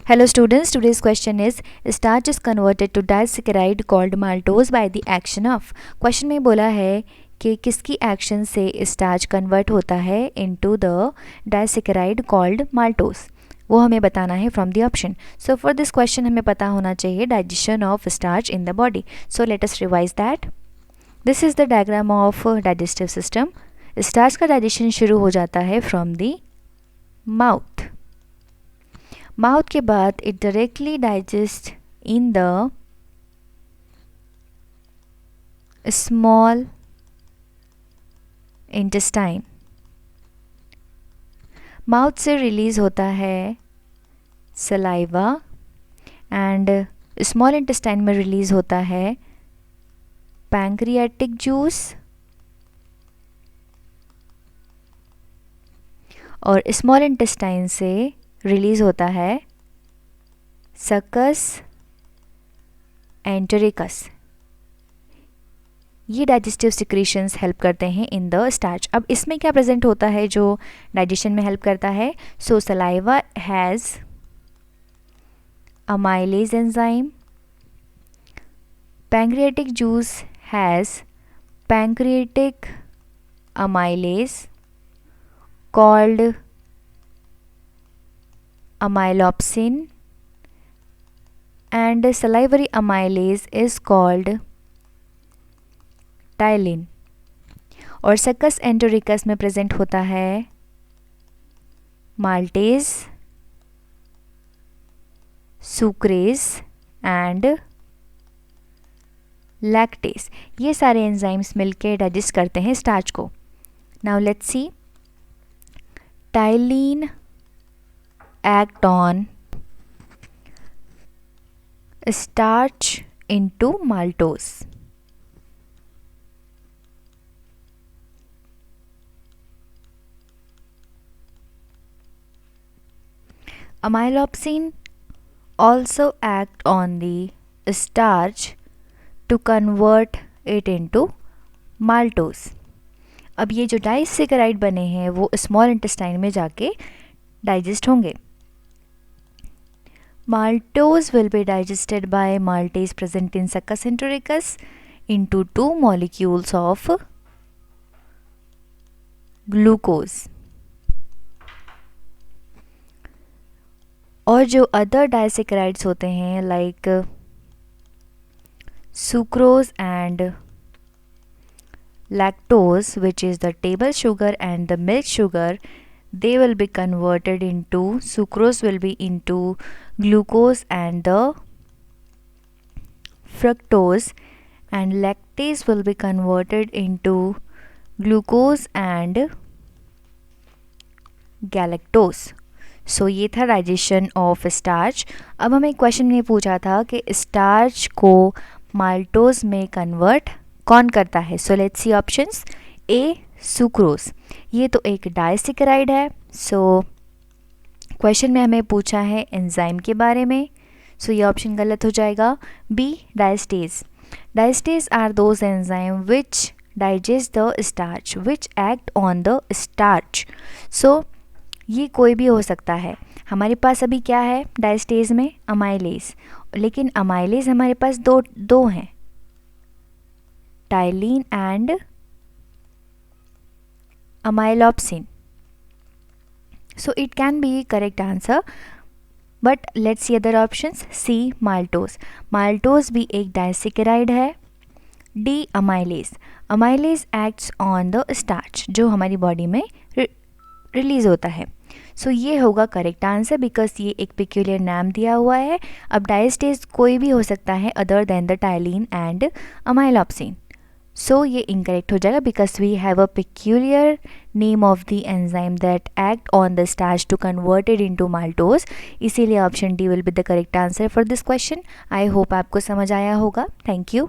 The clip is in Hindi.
Hello students, today's question is starch is converted to disaccharide called maltose by the action of. Question में बोला है कि किसकी एक्शन से स्टार्च कन्वर्ट होता है into the disaccharide called maltose, वो हमें बताना है from the option. So for this question हमें पता होना चाहिए digestion of starch in the body. So let us revise that. This is the diagram of digestive system. Starch का डाइजेशन शुरू हो जाता है फ्रॉम द माउथ के बाद it directly digest in the small intestine. Mouth से रिलीज होता है सलाइवा एंड स्मॉल इंटेस्टाइन में रिलीज होता है पैंक्रियाटिक जूस और स्मॉल इंटेस्टाइन से रिलीज होता है सकस एंटेरिकस. ये डाइजेस्टिव सिक्रीशंस हेल्प करते हैं इन द स्टार्च. अब इसमें क्या प्रेजेंट होता है जो डाइजेशन में हेल्प करता है? So saliva has amylase enzyme, pancreatic juice has pancreatic amylase called amylopsin, and salivary amylase is called ptyalin. और सकस एंटेरिकस में प्रेजेंट होता है माल्टेज, सुक्रेज एंड लैक्टेज. ये सारे एंजाइम्स मिलके डाइजेस्ट करते हैं स्टार्च को. Now let's see. Ptyalin act on starch into maltose. Amylopsin also act on the starch to convert it into maltose. अब ये जो डाइसेकेराइड बने हैं वो स्मॉल इंटेस्टाइन में जाके डाइजेस्ट होंगे. Maltose will be digested by maltase present in succus entericus into 2 molecules of glucose. और जो अदर डाइसेकेराइड्स होते हैं like sucrose and lactose, which is the table sugar and the milk sugar, they will be converted into sucrose will be into glucose and the fructose, and lactase will be converted into glucose and galactose. So ये था डाइजेशन ऑफ स्टार्च. अब हमें क्वेश्चन में पूछा था कि स्टार्च को माल्टोज में कन्वर्ट कौन करता है. So let's see options. A sucrose, ये तो एक डाइसेकेराइड है. सो क्वेश्चन में हमें पूछा है एंजाइम के बारे में, सो ये ऑप्शन गलत हो जाएगा. B diastase. Diastase are those enzyme which digest the starch which act on the starch. So ये कोई भी हो सकता है. हमारे पास अभी क्या है डायस्टेज में? अमाइलेज. लेकिन अमाइलेज हमारे पास दो हैं, ptyalin and amylopsin. So it can be correct answer, but let's see other options. C maltose. Maltose भी एक डाइसेकेराइड है. D amylase. Amylase acts on the starch जो हमारी बॉडी में रिलीज होता है. सो ये होगा करेक्ट आंसर बिकॉज ये एक पिक्यूलियर नाम दिया हुआ है. अब डायस्टेज कोई भी हो सकता है other than the ptyalin and amylopsin. So ये इनकरेक्ट हो जाएगा because we have a peculiar name of the enzyme that act on the starch to convert it into maltose. इसीलिए option D will be the correct answer for this question. I hope आपको समझ आया होगा. Thank you.